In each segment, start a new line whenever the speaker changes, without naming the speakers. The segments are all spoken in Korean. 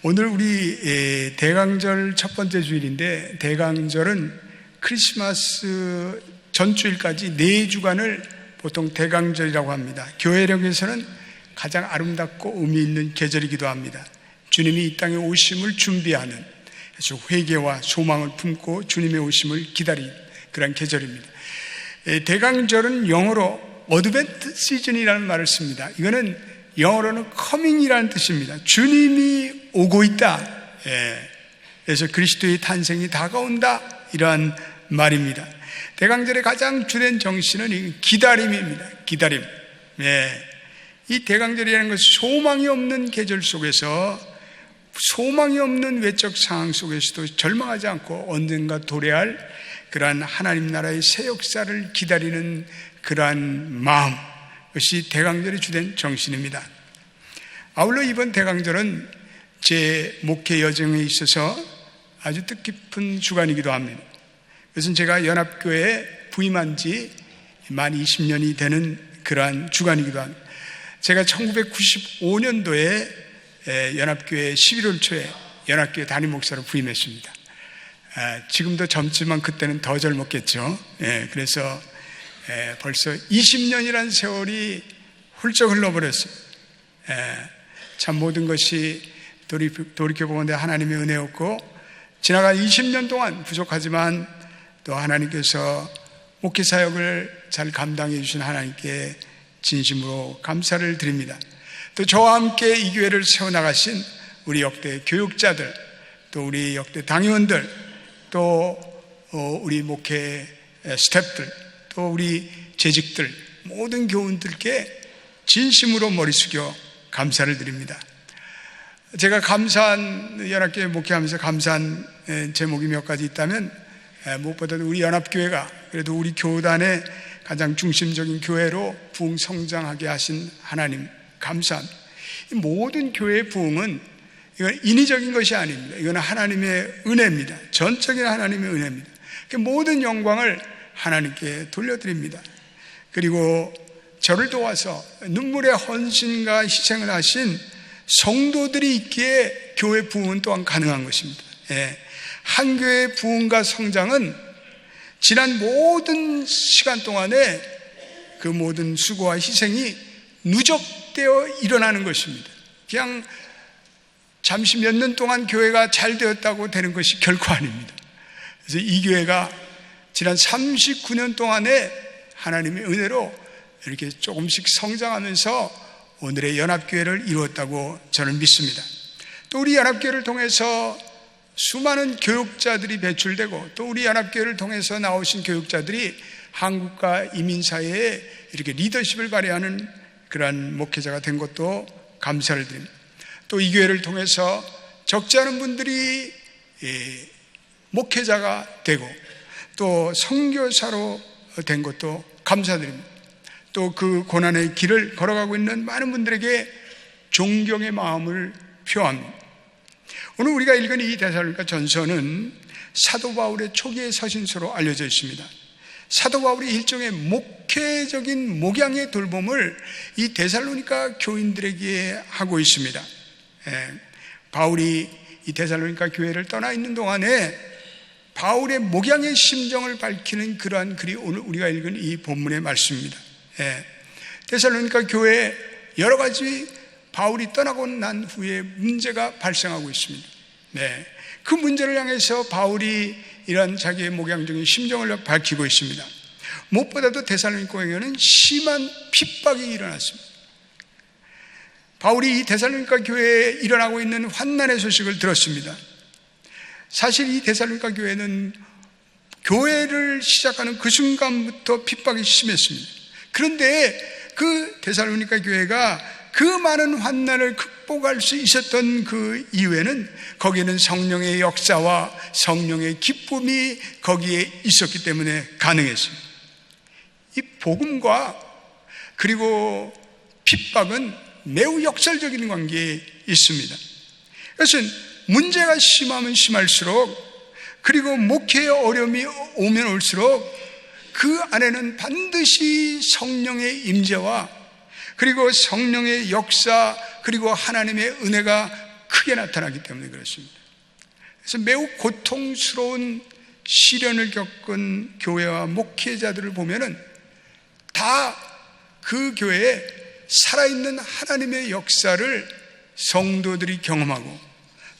오늘 우리 대강절 첫 번째 주일인데, 대강절은 크리스마스 전주일까지 4주간을 보통 대강절이라고 합니다. 교회력에서는 가장 아름답고 의미 있는 계절이기도 합니다. 주님이 이 땅에 오심을 준비하는, 그래서 회개와 소망을 품고 주님의 오심을 기다리는 그런 계절입니다. 대강절은 영어로 어드벤트 시즌이라는 말을 씁니다. 이거는 영어로는 coming이라는 뜻입니다. 주님이 오고 있다. 그래서 그리스도의 탄생이 다가온다, 이러한 말입니다. 대강절의 가장 주된 정신은 기다림입니다. 기다림. 이 대강절이라는 것은 소망이 없는 계절 속에서, 소망이 없는 외적 상황 속에서도 절망하지 않고 언젠가 도래할 그러한 하나님 나라의 새 역사를 기다리는 그러한 마음, 그것이 대강절의 주된 정신입니다. 아울러 이번 대강절은 제 목회 여정에 있어서 아주 뜻깊은 주간이기도 합니다. 그것은 제가 연합교회에 부임한 지 만 20년이 되는 그러한 주간이기도 합니다. 제가 1995년도에 연합교회 11월 초에 연합교회 담임 목사로 부임했습니다. 지금도 젊지만 그때는 더 젊었겠죠. 그래서 벌써 20년이라는 세월이 훌쩍 흘러버렸어요. 참 모든 것이 돌이켜보건대 하나님의 은혜였고, 지나간 20년 동안 부족하지만 또 하나님께서 목회 사역을 잘 감당해 주신 하나님께 진심으로 감사를 드립니다. 또 저와 함께 이 교회를 세워나가신 우리 역대 교육자들, 또 우리 역대 당의원들, 또 우리 목회 스태프들, 또 우리 재직들, 모든 교훈들께 진심으로 머리 숙여 감사를 드립니다. 제가 감사한, 연합교회 목회하면서 감사한 제목이 몇 가지 있다면, 무엇보다도 우리 연합교회가 그래도 우리 교단의 가장 중심적인 교회로 부흥 성장하게 하신 하나님 감사합니다. 이 모든 교회의 부흥은 이건 인위적인 것이 아닙니다. 이건 하나님의 은혜입니다. 전적인 하나님의 은혜입니다. 모든 영광을 하나님께 돌려드립니다. 그리고 저를 도와서 눈물의 헌신과 희생을 하신 성도들이 있기에 교회 부흥은 또한 가능한 것입니다. 한 교회의 부흥과 성장은 지난 모든 시간 동안에 그 모든 수고와 희생이 누적되어 일어나는 것입니다. 그냥 잠시 몇 년 동안 교회가 잘 되었다고 되는 것이 결코 아닙니다. 그래서 이 교회가 지난 39년 동안에 하나님의 은혜로 이렇게 조금씩 성장하면서 오늘의 연합교회를 이루었다고 저는 믿습니다. 또 우리 연합교회를 통해서 수많은 교육자들이 배출되고, 또 우리 연합교회를 통해서 나오신 교육자들이 한국과 이민사회에 이렇게 리더십을 발휘하는 그러한 목회자가 된 것도 감사를 드립니다. 또 이 교회를 통해서 적지 않은 분들이 목회자가 되고 또 선교사로 된 것도 감사드립니다. 또 그 고난의 길을 걸어가고 있는 많은 분들에게 존경의 마음을 표합니다. 오늘 우리가 읽은 이 데살로니가 전서는 사도 바울의 초기의 서신서로 알려져 있습니다. 사도 바울이 일종의 목회적인 목양의 돌봄을 이 데살로니가 교인들에게 하고 있습니다. 바울이 이 데살로니가 교회를 떠나 있는 동안에 바울의 목양의 심정을 밝히는 그러한 글이 오늘 우리가 읽은 이 본문의 말씀입니다. 데살로니가 교회에 여러 가지 바울이 떠나고 난 후에 문제가 발생하고 있습니다. 그 문제를 향해서 바울이 이런 자기의 목양적인 심정을 밝히고 있습니다. 무엇보다도 데살로니가 교회에는 심한 핍박이 일어났습니다. 바울이 이 데살로니가 교회에 일어나고 있는 환난의 소식을 들었습니다. 사실 이 데살로니가 교회는 교회를 시작하는 그 순간부터 핍박이 심했습니다. 그런데 그 데살로니가 교회가 그 많은 환난을 극복할 수 있었던 그 이유에는 거기에는 성령의 역사와 성령의 기쁨이 거기에 있었기 때문에 가능했습니다. 이 복음과 그리고 핍박은 매우 역설적인 관계에 있습니다. 그것은 문제가 심하면 심할수록, 그리고 목회의 어려움이 오면 올수록 그 안에는 반드시 성령의 임재와 그리고 성령의 역사, 그리고 하나님의 은혜가 크게 나타나기 때문에 그렇습니다. 그래서 매우 고통스러운 시련을 겪은 교회와 목회자들을 보면은 다 그 교회에 살아있는 하나님의 역사를 성도들이 경험하고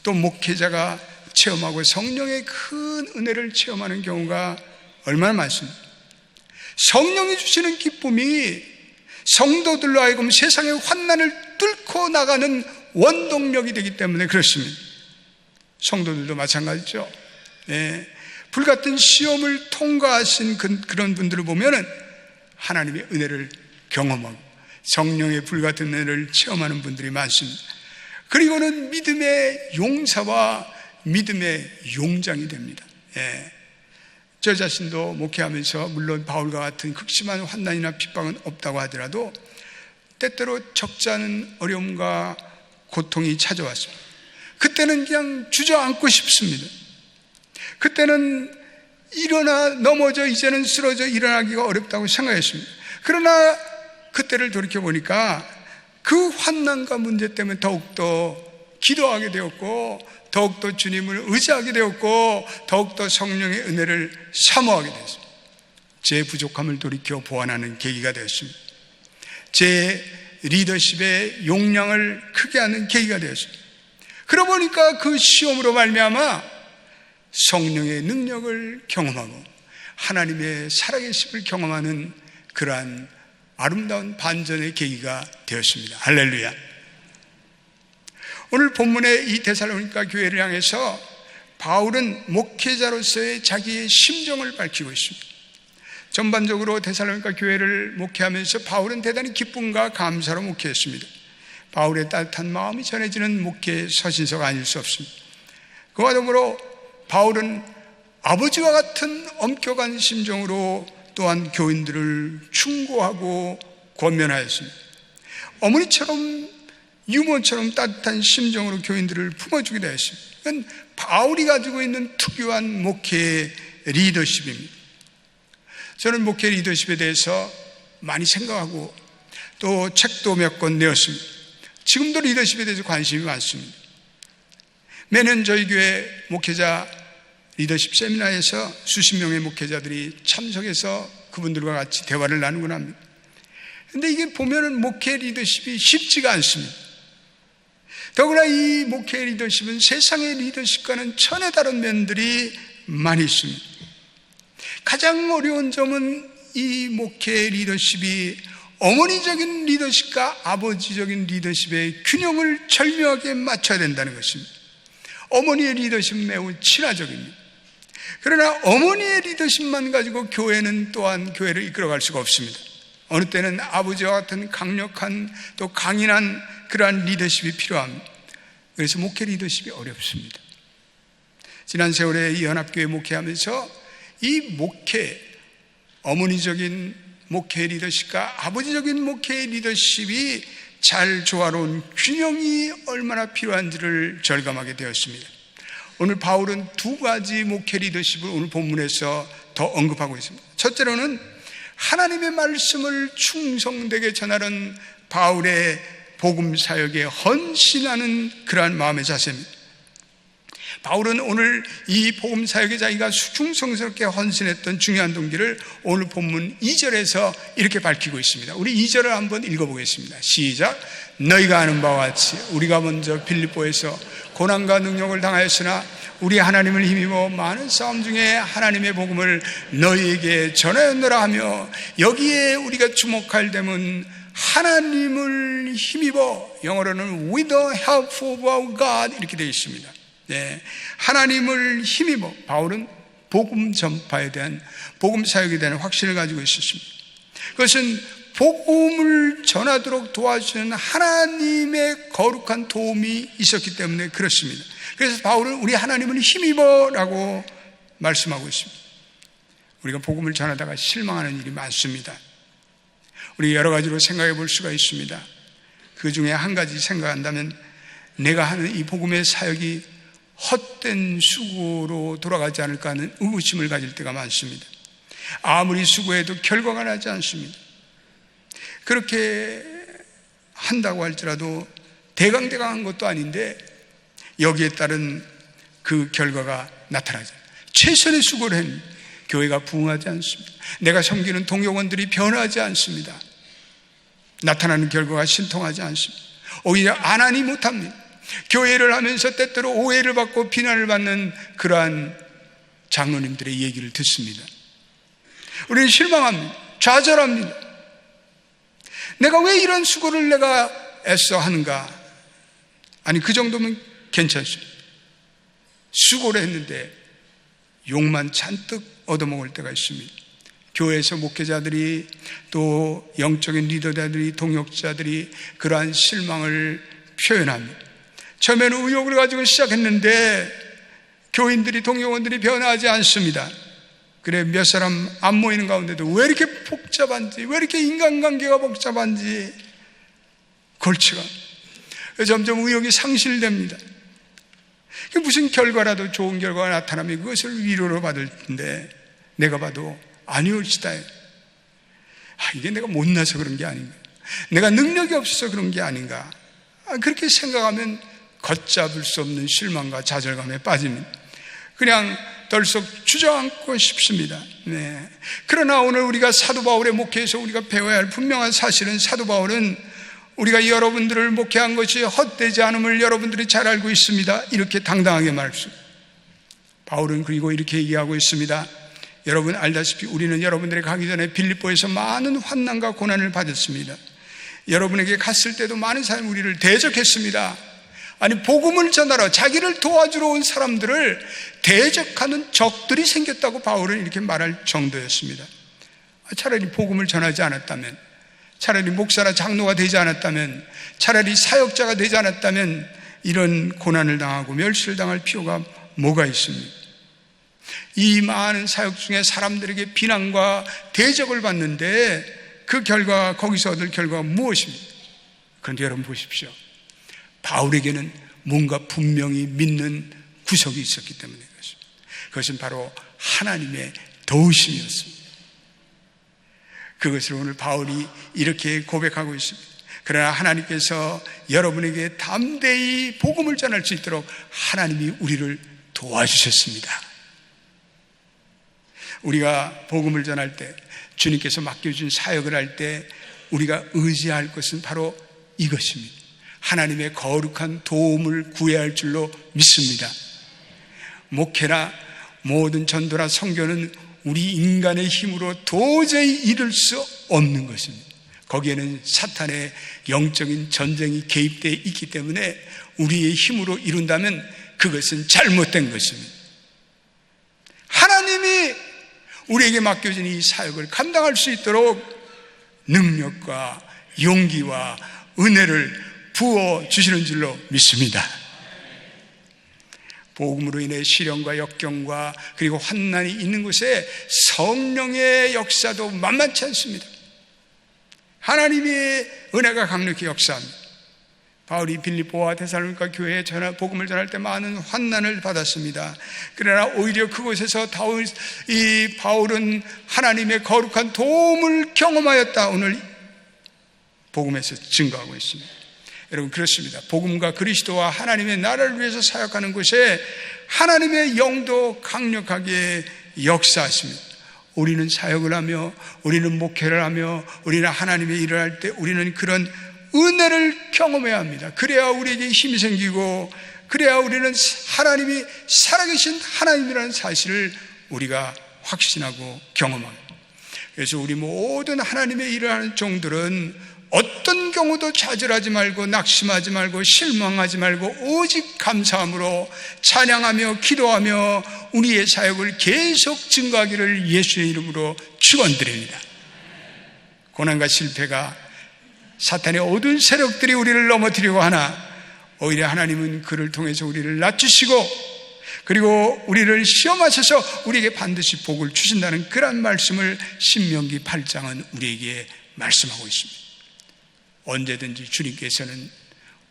또 목회자가 체험하고 성령의 큰 은혜를 체험하는 경우가 얼마나 많습니다. 성령이 주시는 기쁨이 성도들로 하여금 세상의 환난을 뚫고 나가는 원동력이 되기 때문에 그렇습니다. 성도들도 마찬가지죠. 불같은 시험을 통과하신 그런 분들을 보면은 하나님의 은혜를 경험하고 성령의 불같은 은혜를 체험하는 분들이 많습니다. 그리고는 믿음의 용사와 믿음의 용장이 됩니다. 저 자신도 목회하면서 물론 바울과 같은 극심한 환난이나 핍박은 없다고 하더라도 때때로 적지 않은 어려움과 고통이 찾아왔습니다. 그때는 그냥 주저앉고 싶습니다. 그때는 일어나 넘어져 이제는 쓰러져 일어나기가 어렵다고 생각했습니다. 그러나 그때를 돌이켜보니까 그 환난과 문제 때문에 더욱더 기도하게 되었고 더욱더 주님을 의지하게 되었고 더욱더 성령의 은혜를 사모하게 되었습니다. 제 부족함을 돌이켜 보완하는 계기가 되었습니다. 제 리더십의 용량을 크게 하는 계기가 되었습니다. 그러고 보니까 그 시험으로 말미암아 성령의 능력을 경험하고 하나님의 살아계심을 경험하는 그러한 아름다운 반전의 계기가 되었습니다. 할렐루야. 오늘 본문의 이 데살로니가 교회를 향해서 바울은 목회자로서의 자기의 심정을 밝히고 있습니다. 전반적으로 데살로니가 교회를 목회하면서 바울은 대단히 기쁨과 감사로 목회했습니다. 바울의 따뜻한 마음이 전해지는 목회 서신서가 아닐 수 없습니다. 그와 더불어 바울은 아버지와 같은 엄격한 심정으로 또한 교인들을 충고하고 권면하였습니다. 어머니처럼 유모처럼 따뜻한 심정으로 교인들을 품어주기도 했습니다. 이건 바울이 가지고 있는 특유한 목회의 리더십입니다. 저는 목회 리더십에 대해서 많이 생각하고 또 책도 몇 권 내었습니다. 지금도 리더십에 대해서 관심이 많습니다. 매년 저희 교회 목회자 리더십 세미나에서 수십 명의 목회자들이 참석해서 그분들과 같이 대화를 나누곤 합니다. 그런데 이게 보면은 목회 리더십이 쉽지가 않습니다. 더구나 이 목회 리더십은 세상의 리더십과는 천에 다른 면들이 많이 있습니다. 가장 어려운 점은 이 목회 리더십이 어머니적인 리더십과 아버지적인 리더십의 균형을 절묘하게 맞춰야 된다는 것입니다. 어머니의 리더십은 매우 친화적입니다. 그러나 어머니의 리더십만 가지고 교회는 또한 교회를 이끌어갈 수가 없습니다. 어느 때는 아버지와 같은 강력한 또 강인한 그러한 리더십이 필요합니다. 그래서 목회 리더십이 어렵습니다. 지난 세월에 이 연합교회 목회하면서 이 목회, 어머니적인 목회 리더십과 아버지적인 목회 리더십이 잘 조화로운 균형이 얼마나 필요한지를 절감하게 되었습니다. 오늘 바울은 두 가지 목회 리더십을 오늘 본문에서 더 언급하고 있습니다. 첫째로는 하나님의 말씀을 충성되게 전하는 바울의 복음 사역에 헌신하는 그러한 마음의 자세입니다. 바울은 오늘 이 복음 사역에 자기가 충성스럽게 헌신했던 중요한 동기를 오늘 본문 2절에서 이렇게 밝히고 있습니다. 우리 2절을 한번 읽어보겠습니다. 시작. 너희가 아는 바와 같이 우리가 먼저 빌립보에서 고난과 능력을 당하였으나 우리 하나님을 힘입어 많은 싸움 중에 하나님의 복음을 너희에게 전하였노라 하며, 여기에 우리가 주목할 점은 하나님을 힘입어, 영어로는 with the help of our God 이렇게 되어 있습니다. 네, 하나님을 힘입어 바울은 복음 전파에 대한, 복음 사역에 대한 확신을 가지고 있었습니다. 그것은 복음을 전하도록 도와주는 하나님의 거룩한 도움이 있었기 때문에 그렇습니다. 그래서 바울은 우리 하나님을 힘입어 라고 말씀하고 있습니다. 우리가 복음을 전하다가 실망하는 일이 많습니다. 우리 여러 가지로 생각해 볼 수가 있습니다. 그 중에 한 가지 생각한다면, 내가 하는 이 복음의 사역이 헛된 수고로 돌아가지 않을까 하는 의구심을 가질 때가 많습니다. 아무리 수고해도 결과가 나지 않습니다. 그렇게 한다고 할지라도 대강대강한 것도 아닌데 여기에 따른 그 결과가 나타나죠. 최선의 수고를 했는데 교회가 부흥하지 않습니다. 내가 섬기는 동역원들이 변하지 않습니다. 나타나는 결과가 신통하지 않습니다. 오히려 안 하니 못합니다. 교회를 하면서 때때로 오해를 받고 비난을 받는 그러한 장로님들의 얘기를 듣습니다. 우리는 실망합니다. 좌절합니다. 내가 왜 이런 수고를 내가 애써 하는가? 아니, 그 정도면 괜찮습니다. 수고를 했는데 욕만 잔뜩 얻어먹을 때가 있습니다. 교회에서 목회자들이 또 영적인 리더들이 동역자들이 그러한 실망을 표현합니다. 처음에는 의욕을 가지고 시작했는데 교인들이 동역원들이 변하지 않습니다. 그래 몇 사람 안 모이는 가운데도 왜 이렇게 복잡한지, 왜 이렇게 인간관계가 복잡한지 골치가 점점 의욕이 상실됩니다. 무슨 결과라도 좋은 결과가 나타나면 그것을 위로로 받을 텐데 내가 봐도 아니올지다. 이게 내가 못나서 그런 게 아닌가, 내가 능력이 없어서 그런 게 아닌가, 그렇게 생각하면 걷잡을 수 없는 실망과 좌절감에 빠집니다. 그냥 덜썩 주저앉고 싶습니다. 네. 그러나 오늘 우리가 사도 바울의 목회에서 우리가 배워야 할 분명한 사실은, 사도 바울은 우리가 여러분들을 목회한 것이 헛되지 않음을 여러분들이 잘 알고 있습니다. 이렇게 당당하게 말했습니다. 바울은 그리고 이렇게 얘기하고 있습니다. 여러분 알다시피 우리는 여러분들이 가기 전에 빌립보에서 많은 환난과 고난을 받았습니다. 여러분에게 갔을 때도 많은 사람이 우리를 대적했습니다. 아니, 복음을 전하러 자기를 도와주러 온 사람들을 대적하는 적들이 생겼다고 바울은 이렇게 말할 정도였습니다. 차라리 복음을 전하지 않았다면, 차라리 목사나 장로가 되지 않았다면, 차라리 사역자가 되지 않았다면 이런 고난을 당하고 멸시를 당할 필요가 뭐가 있습니까? 이 많은 사역 중에 사람들에게 비난과 대적을 받는데 그 결과, 거기서 얻을 결과가 무엇입니까? 그런데 여러분 보십시오. 바울에게는 뭔가 분명히 믿는 구석이 있었기 때문에 그렇습니다. 그것은 바로 하나님의 도우심이었습니다. 그것을 오늘 바울이 이렇게 고백하고 있습니다. 그러나 하나님께서 여러분에게 담대히 복음을 전할 수 있도록 하나님이 우리를 도와주셨습니다. 우리가 복음을 전할 때, 주님께서 맡겨준 사역을 할 때 우리가 의지할 것은 바로 이것입니다. 하나님의 거룩한 도움을 구해야 할 줄로 믿습니다. 목회나 모든 전도나 선교는 우리 인간의 힘으로 도저히 이룰 수 없는 것입니다. 거기에는 사탄의 영적인 전쟁이 개입되어 있기 때문에 우리의 힘으로 이룬다면 그것은 잘못된 것입니다. 하나님이 우리에게 맡겨진 이 사역을 감당할 수 있도록 능력과 용기와 은혜를 부어주시는 줄로 믿습니다. 복음으로 인해 시련과 역경과 그리고 환난이 있는 곳에 성령의 역사도 만만치 않습니다. 하나님의 은혜가 강력히 역사합니다. 바울이 빌립보와 데살로니가 교회에 복음을 전할 때 많은 환난을 받았습니다. 그러나 오히려 그곳에서 이 바울은 하나님의 거룩한 도움을 경험하였다. 오늘 복음에서 증거하고 있습니다. 여러분 그렇습니다. 복음과 그리스도와 하나님의 나라를 위해서 사역하는 곳에 하나님의 영도 강력하게 역사하십니다. 우리는 사역을 하며 우리는 목회를 하며 우리는 하나님의 일을 할 때 우리는 그런 은혜를 경험해야 합니다. 그래야 우리에게 힘이 생기고 그래야 우리는 하나님이 살아계신 하나님이라는 사실을 우리가 확신하고 경험합니다. 그래서 우리 모든 하나님의 일을 하는 종들은 어떤 경우도 좌절하지 말고 낙심하지 말고 실망하지 말고 오직 감사함으로 찬양하며 기도하며 우리의 사역을 계속 증거하기를 예수의 이름으로 축원드립니다. 고난과 실패가 사탄의 어두운 세력들이 우리를 넘어뜨리고 하나 오히려 하나님은 그를 통해서 우리를 낮추시고 그리고 우리를 시험하셔서 우리에게 반드시 복을 주신다는 그런 말씀을 신명기 8장은 우리에게 말씀하고 있습니다. 언제든지 주님께서는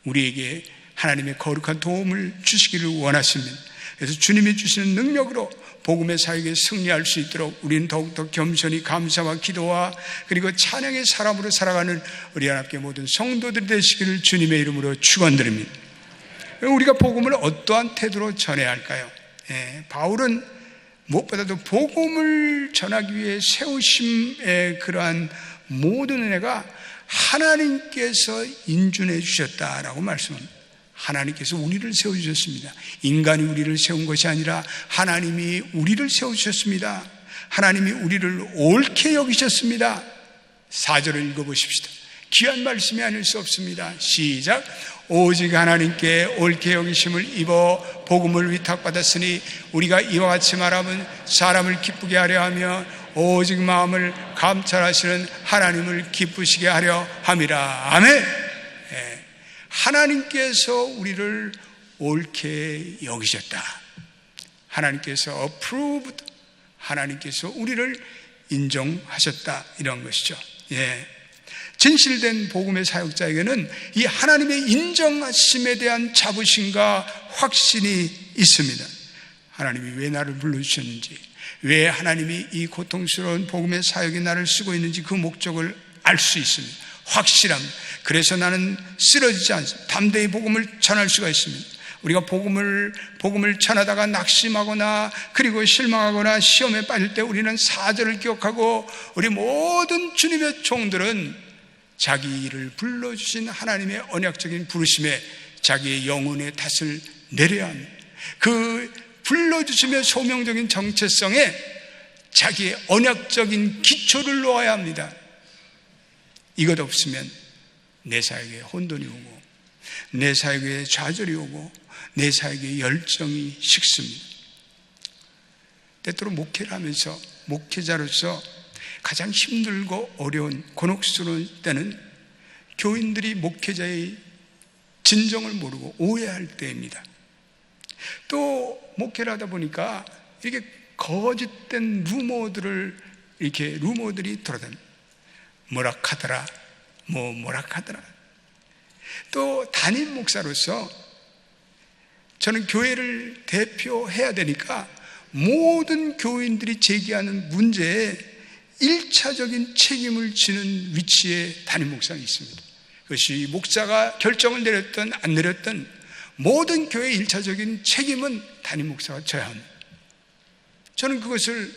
우리에게 하나님의 거룩한 도움을 주시기를 원하십니다. 그래서 주님이 주시는 능력으로 복음의 사역에 승리할 수 있도록 우리는 더욱더 겸손히 감사와 기도와 그리고 찬양의 사람으로 살아가는 우리 하나님께 모든 성도들이 되시기를 주님의 이름으로 축원드립니다. 우리가 복음을 어떠한 태도로 전해야 할까요? 바울은 무엇보다도 복음을 전하기 위해 세우심의 그러한 모든 은혜가 하나님께서 인준해 주셨다라고 말씀합니다. 하나님께서 우리를 세워주셨습니다. 인간이 우리를 세운 것이 아니라 하나님이 우리를 세워주셨습니다. 하나님이 우리를 옳게 여기셨습니다. 4절을 읽어보십시다. 귀한 말씀이 아닐 수 없습니다. 시작. 오직 하나님께 옳게 여기심을 입어 복음을 위탁받았으니 우리가 이와 같이 말하면 사람을 기쁘게 하려 하며 오직 마음을 감찰하시는 하나님을 기쁘시게 하려 함이라. 아멘. 하나님께서 우리를 옳게 여기셨다. 하나님께서 approved, 하나님께서 우리를 인정하셨다, 이런 것이죠. 진실된 복음의 사역자에게는 이 하나님의 인정하심에 대한 자부심과 확신이 있습니다. 하나님이 왜 나를 불러주셨는지, 왜 하나님이 이 고통스러운 복음의 사역에 나를 쓰고 있는지 그 목적을 알 수 있습니다. 확실합니다. 그래서 나는 쓰러지지 않습니다. 담대히 복음을 전할 수가 있습니다. 우리가 복음을 전하다가 낙심하거나 그리고 실망하거나 시험에 빠질 때 우리는 4절을 기억하고, 우리 모든 주님의 종들은 자기 일을 불러주신 하나님의 언약적인 부르심에 자기의 영혼의 탓을 내려야 합니다. 그 불러주심의 소명적인 정체성에 자기의 언약적인 기초를 놓아야 합니다. 이것 없으면 내 사역에 혼돈이 오고, 내 사역에 좌절이 오고, 내 사역에 열정이 식습니다. 때때로 목회를 하면서 목회자로서 가장 힘들고 어려운 곤혹스러운 때는 교인들이 목회자의 진정을 모르고 오해할 때입니다. 또 목회를 하다 보니까 이렇게 거짓된 루머들이 돌아다닙니다. 뭐라카더라, 뭐라카더라. 또 담임 목사로서 저는 교회를 대표해야 되니까 모든 교인들이 제기하는 문제에 1차적인 책임을 지는 위치에 담임 목사가 있습니다. 그것이 목사가 결정을 내렸든 안 내렸든 모든 교회의 1차적인 책임은 담임 목사가 져야 합니다. 저는 그것을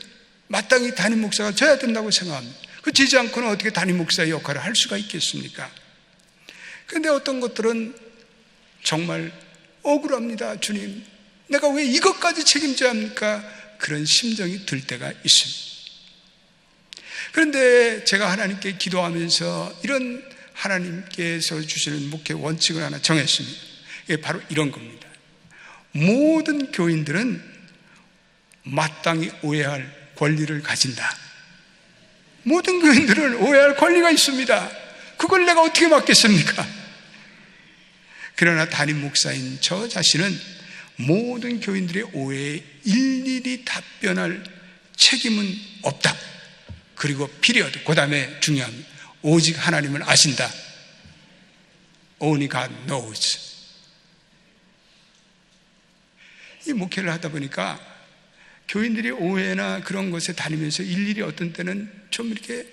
마땅히 담임 목사가 져야 된다고 생각합니다. 그 지지 않고는 어떻게 담임 목사의 역할을 할 수가 있겠습니까? 그런데 어떤 것들은 정말 억울합니다. 주님, 내가 왜 이것까지 책임져야 합니까? 그런 심정이 들 때가 있습니다. 그런데 제가 하나님께 기도하면서 이런 하나님께서 주시는 목회 원칙을 하나 정했습니다. 이게 바로 이런 겁니다. 모든 교인들은 마땅히 오해할 권리를 가진다. 모든 교인들은 오해할 권리가 있습니다. 그걸 내가 어떻게 막겠습니까? 그러나 담임 목사인 저 자신은 모든 교인들의 오해에 일일이 답변할 책임은 없다. 그리고 피리어드, 그 다음에 중요합니다. 오직 하나님을 아신다. Only God knows. 이 목회를 하다 보니까 교인들이 오해나 그런 것에 다니면서 일일이 어떤 때는 좀 이렇게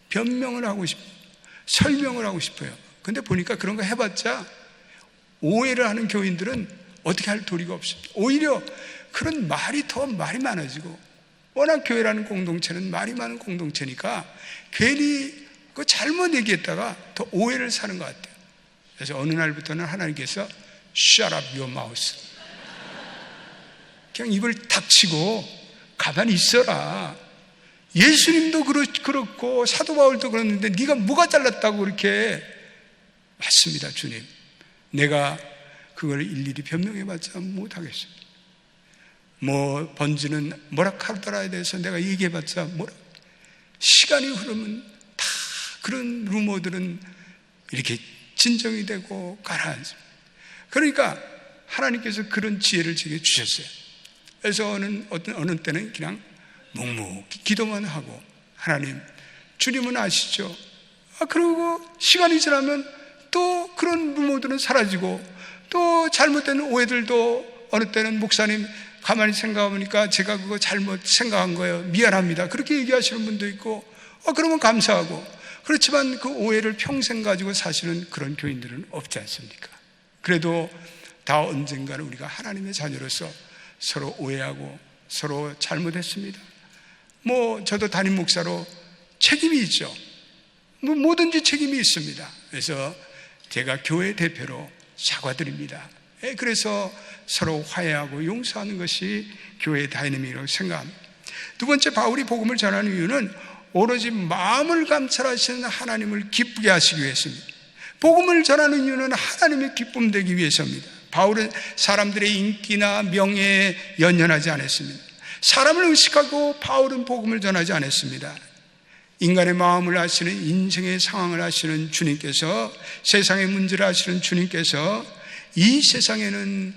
변명을 하고 싶어요. 설명을 하고 싶어요. 근데 보니까 그런 거 해봤자 오해를 하는 교인들은 어떻게 할 도리가 없습니다. 오히려 그런 말이 많아지고, 워낙 교회라는 공동체는 말이 많은 공동체니까 괜히 그 잘못 얘기했다가 더 오해를 사는 것 같아요. 그래서 어느 날부터는 하나님께서 Shut up your mouth. 그냥 입을 닥치고 가만히 있어라. 예수님도 그렇고 사도 바울도 그랬는데 네가 뭐가 잘났다고 그렇게. 맞습니다, 주님. 내가 그걸 일일이 변명해봤자 못하겠어요. 번지는 뭐라카더라에 대해서 내가 얘기해봤자 시간이 흐르면 다 그런 루머들은 이렇게 진정이 되고 가라앉습니다. 그러니까 하나님께서 그런 지혜를 제게 주셨어요. 그래서 어느 때는 그냥 묵묵히 기도만 하고, 하나님, 주님은 아시죠? 그러고 시간이 지나면 또 그런 루머들은 사라지고, 또 잘못된 오해들도 어느 때는 목사님 가만히 생각해보니까 제가 그거 잘못 생각한 거예요. 미안합니다. 그렇게 얘기하시는 분도 있고, 그러면 감사하고. 그렇지만 그 오해를 평생 가지고 사시는 그런 교인들은 없지 않습니까? 그래도 다 언젠가는 우리가 하나님의 자녀로서 서로 오해하고 서로 잘못했습니다. 저도 담임 목사로 책임이 있죠. 뭐든지 책임이 있습니다. 그래서 제가 교회 대표로 사과드립니다. 그래서 서로 화해하고 용서하는 것이 교회의 다이내믹이라고 생각합니다. 두 번째, 바울이 복음을 전하는 이유는 오로지 마음을 감찰하시는 하나님을 기쁘게 하시기 위해서입니다. 복음을 전하는 이유는 하나님의 기쁨 되기 위해서입니다. 바울은 사람들의 인기나 명예에 연연하지 않았습니다. 사람을 의식하고 바울은 복음을 전하지 않았습니다. 인간의 마음을 아시는, 인생의 상황을 아시는 주님께서, 세상의 문제를 아시는 주님께서 이 세상에는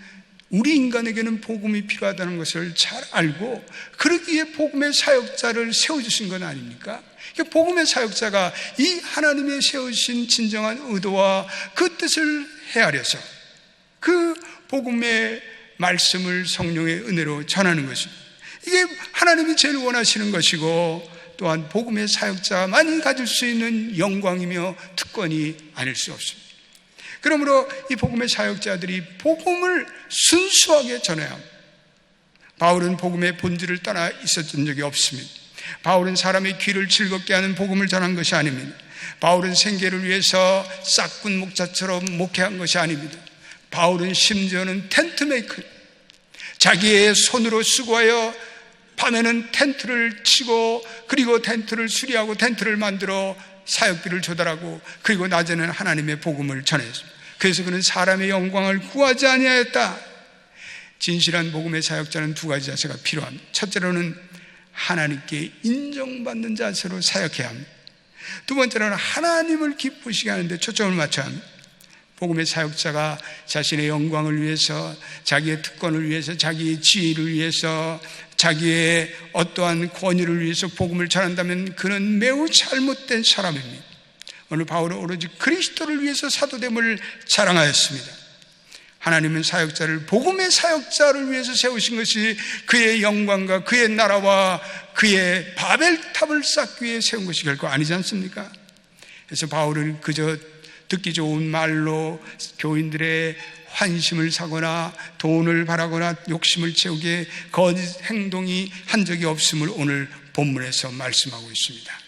우리 인간에게는 복음이 필요하다는 것을 잘 알고 그러기에 복음의 사역자를 세워주신 건 아닙니까? 복음의 사역자가 이 하나님의 세우신 진정한 의도와 그 뜻을 헤아려서 그 복음의 말씀을 성령의 은혜로 전하는 것입니다. 이게 하나님이 제일 원하시는 것이고 또한 복음의 사역자만이 가질 수 있는 영광이며 특권이 아닐 수 없습니다. 그러므로 이 복음의 사역자들이 복음을 순수하게 전해야 합니다. 바울은 복음의 본질을 떠나 있었던 적이 없습니다. 바울은 사람의 귀를 즐겁게 하는 복음을 전한 것이 아닙니다. 바울은 생계를 위해서 싹군 목자처럼 목회한 것이 아닙니다. 바울은 심지어는 텐트 메이커, 자기의 손으로 수고하여 밤에는 텐트를 치고 그리고 텐트를 수리하고 텐트를 만들어 사역비를 조달하고 그리고 낮에는 하나님의 복음을 전했습니다. 그래서 그는 사람의 영광을 구하지 아니하였다. 진실한 복음의 사역자는 두 가지 자세가 필요합니다. 첫째로는 하나님께 인정받는 자세로 사역해야 합니다. 두 번째로는 하나님을 기쁘시게 하는데 초점을 맞춰야 합니다. 복음의 사역자가 자신의 영광을 위해서, 자기의 특권을 위해서, 자기의 지위를 위해서, 자기의 어떠한 권위를 위해서 복음을 전한다면 그는 매우 잘못된 사람입니다. 오늘 바울은 오로지 그리스도를 위해서 사도됨을 자랑하였습니다. 하나님은 사역자를 복음의 사역자를 위해서 세우신 것이 그의 영광과 그의 나라와 그의 바벨탑을 쌓기 위해 세운 것이 결코 아니지 않습니까? 그래서 바울은 그저 듣기 좋은 말로 교인들의 환심을 사거나 돈을 바라거나 욕심을 채우게 거짓 행동이 한 적이 없음을 오늘 본문에서 말씀하고 있습니다.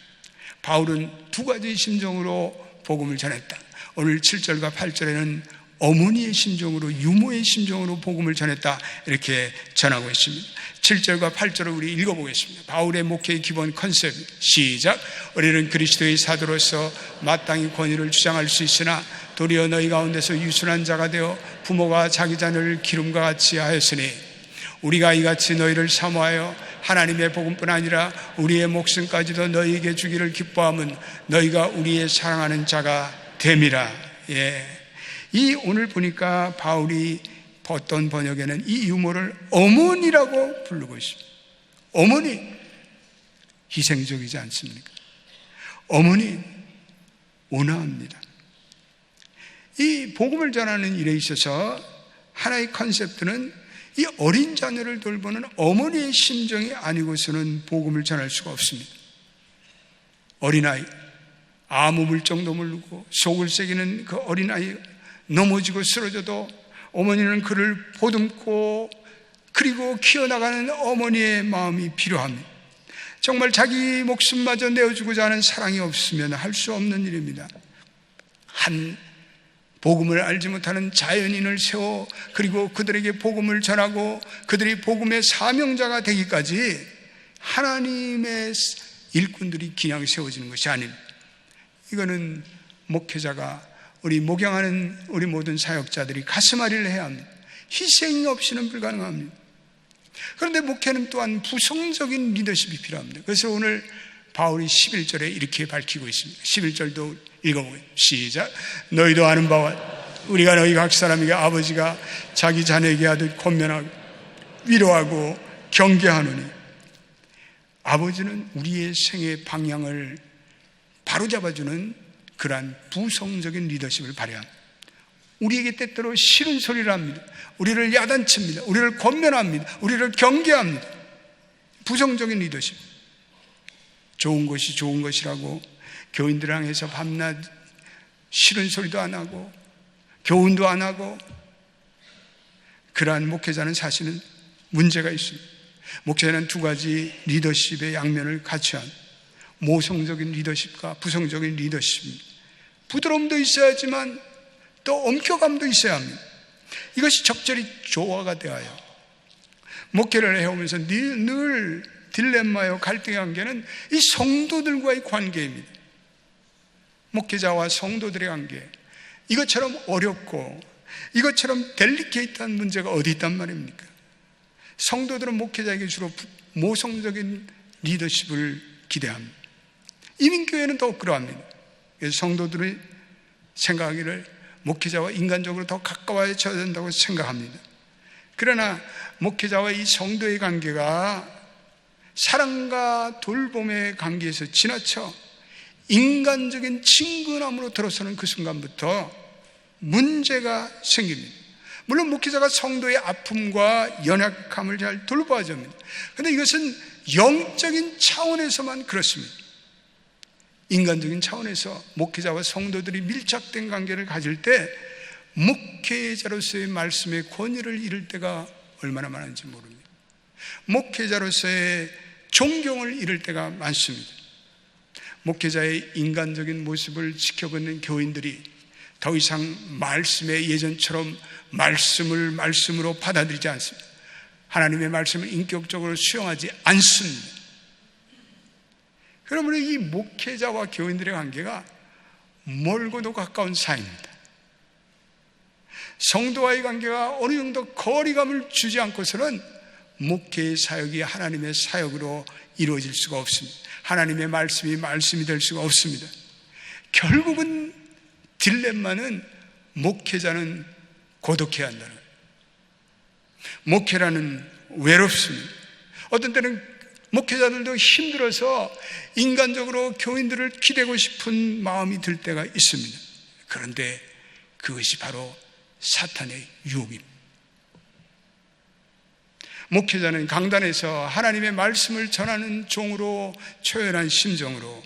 바울은 두 가지 심정으로 복음을 전했다. 오늘 7절과 8절에는 어머니의 심정으로, 유모의 심정으로 복음을 전했다, 이렇게 전하고 있습니다. 7절과 8절을 우리 읽어보겠습니다. 바울의 목회의 기본 컨셉, 시작. 우리는 그리스도의 사도로서 마땅히 권위를 주장할 수 있으나 도리어 너희 가운데서 유순한 자가 되어 부모가 자기 자녀를 기름과 같이 하였으니 우리가 이같이 너희를 사모하여 하나님의 복음뿐 아니라 우리의 목숨까지도 너희에게 주기를 기뻐함은 너희가 우리의 사랑하는 자가 됨이라. 이 오늘 보니까 바울이 어떤 번역에는 이 유모를 어머니라고 부르고 있습니다. 어머니, 희생적이지 않습니까? 어머니, 온화합니다. 이 복음을 전하는 일에 있어서 하나의 컨셉트는 이 어린 자녀를 돌보는 어머니의 심정이 아니고서는 복음을 전할 수가 없습니다. 어린아이, 아무 물정도 모르고 속을 새기는 그 어린아이 넘어지고 쓰러져도 어머니는 그를 보듬고 그리고 키워나가는 어머니의 마음이 필요합니다. 정말 자기 목숨마저 내어주고자 하는 사랑이 없으면 할 수 없는 일입니다. 한 복음을 알지 못하는 자연인을 세워 그리고 그들에게 복음을 전하고 그들이 복음의 사명자가 되기까지 하나님의 일꾼들이 그냥 세워지는 것이 아닙니다. 이거는 목회자가, 우리 목양하는 우리 모든 사역자들이 가슴앓이를 해야 합니다. 희생이 없이는 불가능합니다. 그런데 목회는 또한 부성적인 리더십이 필요합니다. 그래서 오늘 바울이 11절에 이렇게 밝히고 있습니다. 11절도 읽어보겠습니다. 시작. 너희도 아는 바와 우리가 너희 각 사람에게 아버지가 자기 자녀에게 하듯 권면하고 위로하고 경계하노니, 아버지는 우리의 생의 방향을 바로잡아주는 그러한 부성적인 리더십을 발휘합니다. 우리에게 때때로 싫은 소리를 합니다. 우리를 야단칩니다. 우리를 권면합니다. 우리를 경계합니다. 부성적인 리더십. 좋은 것이 좋은 것이라고 교인들을 향해서 밤낮 싫은 소리도 안 하고 교훈도 안 하고 그러한 목회자는 사실은 문제가 있습니다. 목회자는 두 가지 리더십의 양면을 같이 한 모성적인 리더십과 부성적인 리더십입니다. 부드러움도 있어야지만 또 엄격함도 있어야 합니다. 이것이 적절히 조화가 되어야 목회를 해오면서 늘 딜레마요 갈등의 관계는 이 성도들과의 관계입니다. 목회자와 성도들의 관계, 이것처럼 어렵고 이것처럼 델리케이트한 문제가 어디 있단 말입니까? 성도들은 목회자에게 주로 모성적인 리더십을 기대합니다. 이민교회는 더 그러합니다. 그래서 성도들이 생각하기를 목회자와 인간적으로 더 가까워져야 된다고 생각합니다. 그러나 목회자와 이 성도의 관계가 사랑과 돌봄의 관계에서 지나쳐 인간적인 친근함으로 들어서는 그 순간부터 문제가 생깁니다. 물론 목회자가 성도의 아픔과 연약함을 잘 돌봐야 합니다. 그런데 이것은 영적인 차원에서만 그렇습니다. 인간적인 차원에서 목회자와 성도들이 밀착된 관계를 가질 때 목회자로서의 말씀의 권위를 잃을 때가 얼마나 많은지 모릅니다. 목회자로서의 존경을 잃을 때가 많습니다. 목회자의 인간적인 모습을 지켜보는 교인들이 더 이상 말씀의 예전처럼 말씀으로 받아들이지 않습니다. 하나님의 말씀을 인격적으로 수용하지 않습니다. 그러므로 이 목회자와 교인들의 관계가 멀고도 가까운 사이입니다. 성도와의 관계가 어느 정도 거리감을 주지 않고서는 목회의 사역이 하나님의 사역으로 이루어질 수가 없습니다. 하나님의 말씀이 될 수가 없습니다. 결국은 딜레마는 목회자는 고독해야 한다는 거예요. 목회라는 외롭습니다. 어떤 때는 목회자들도 힘들어서 인간적으로 교인들을 기대고 싶은 마음이 들 때가 있습니다. 그런데 그것이 바로 사탄의 유혹입니다. 목회자는 강단에서 하나님의 말씀을 전하는 종으로 초연한 심정으로,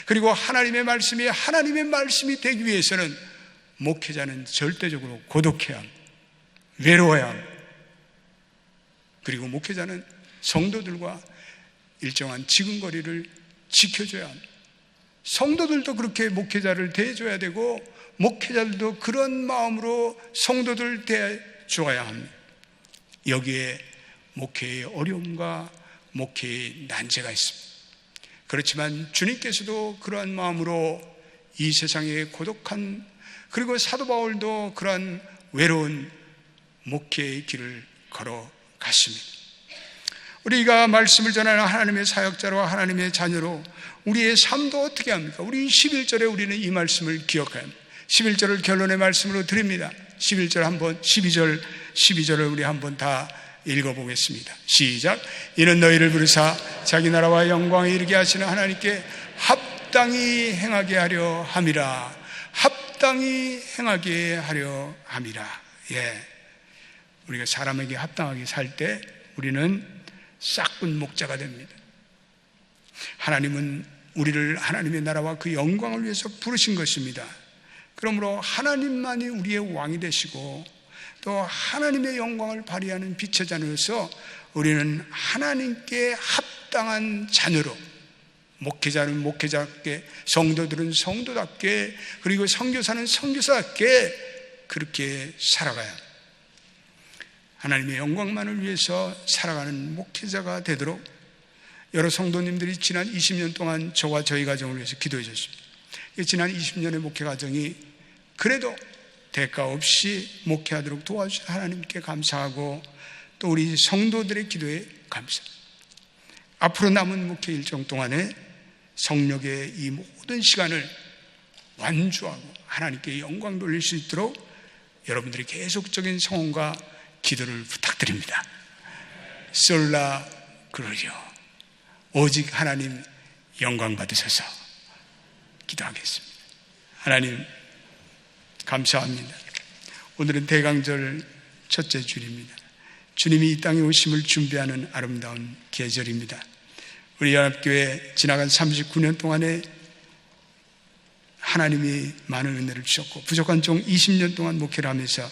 그리고 하나님의 말씀이 되기 위해서는 목회자는 절대적으로 고독해야 합니다. 외로워야 합니다. 그리고 목회자는 성도들과 일정한 지근거리를 지켜줘야 합니다. 성도들도 그렇게 목회자를 대해줘야 되고 목회자들도 그런 마음으로 성도들을 대해줘야 합니다. 여기에 목회의 어려움과 목회의 난제가 있습니다. 그렇지만 주님께서도 그러한 마음으로 이 세상의 고독한, 그리고 사도 바울도 그러한 외로운 목회의 길을 걸어갔습니다. 우리가 말씀을 전하는 하나님의 사역자로 하나님의 자녀로 우리의 삶도 어떻게 합니까? 우리 11절에 우리는 이 말씀을 기억해야 합니다. 11절을 결론의 말씀으로 드립니다. 12절을 우리 한번 다 읽어보겠습니다. 시작. 이는 너희를 부르사 자기 나라와 영광에 이르게 하시는 하나님께 합당히 행하게 하려 함이라. 합당히 행하게 하려 함이라. 우리가 사람에게 합당하게 살 때 우리는 싹군 목자가 됩니다. 하나님은 우리를 하나님의 나라와 그 영광을 위해서 부르신 것입니다. 그러므로 하나님만이 우리의 왕이 되시고 또 하나님의 영광을 발휘하는 빛의 자녀로서 우리는 하나님께 합당한 자녀로, 목회자는 목회자답게, 성도들은 성도답게, 그리고 선교사는 선교사답게 그렇게 살아가야 합니다. 하나님의 영광만을 위해서 살아가는 목회자가 되도록 여러 성도님들이 지난 20년 동안 저와 저희 가정을 위해서 기도해 주셨습니다. 지난 20년의 목회 과정이 그래도 대가 없이 목회하도록 도와주신 하나님께 감사하고 또 우리 성도들의 기도에 감사합니다. 앞으로 남은 목회 일정 동안에 성령의 이 모든 시간을 완주하고 하나님께 영광 돌릴 수 있도록 여러분들이 계속적인 성원과 기도를 부탁드립니다. 솔라 그러려. 오직 하나님 영광 받으셔서 기도하겠습니다. 하나님 감사합니다. 오늘은 대강절 첫째 주일입니다. 주님이 이 땅에 오심을 준비하는 아름다운 계절입니다. 우리 연합교회 지나간 39년 동안에 하나님이 많은 은혜를 주셨고 부족한 종 20년 동안 목회를 하면서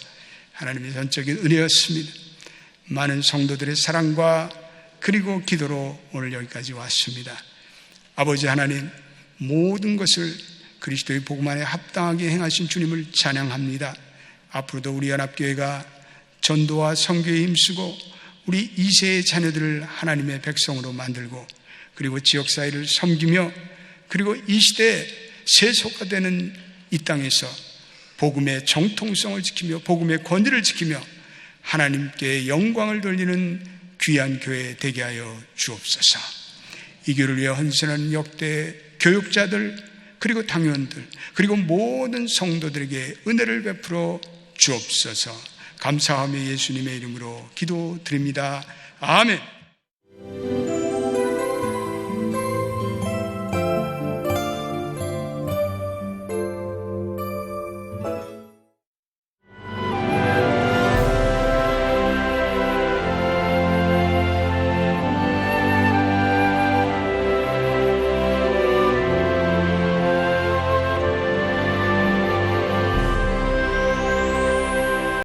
하나님의 전적인 은혜였습니다. 많은 성도들의 사랑과 그리고 기도로 오늘 여기까지 왔습니다. 아버지 하나님, 모든 것을 그리스도의 복음 안에 합당하게 행하신 주님을 찬양합니다. 앞으로도 우리 연합교회가 전도와 선교에 힘쓰고 우리 2세의 자녀들을 하나님의 백성으로 만들고 그리고 지역사회를 섬기며 그리고 이 시대에 세속화 되는 이 땅에서 복음의 정통성을 지키며 복음의 권위를 지키며 하나님께 영광을 돌리는 귀한 교회 되게 하여 주옵소서. 이 교회를 위해 헌신하는 역대 교육자들 그리고 당원들 그리고 모든 성도들에게 은혜를 베풀어 주옵소서. 감사하며 예수님의 이름으로 기도드립니다. 아멘.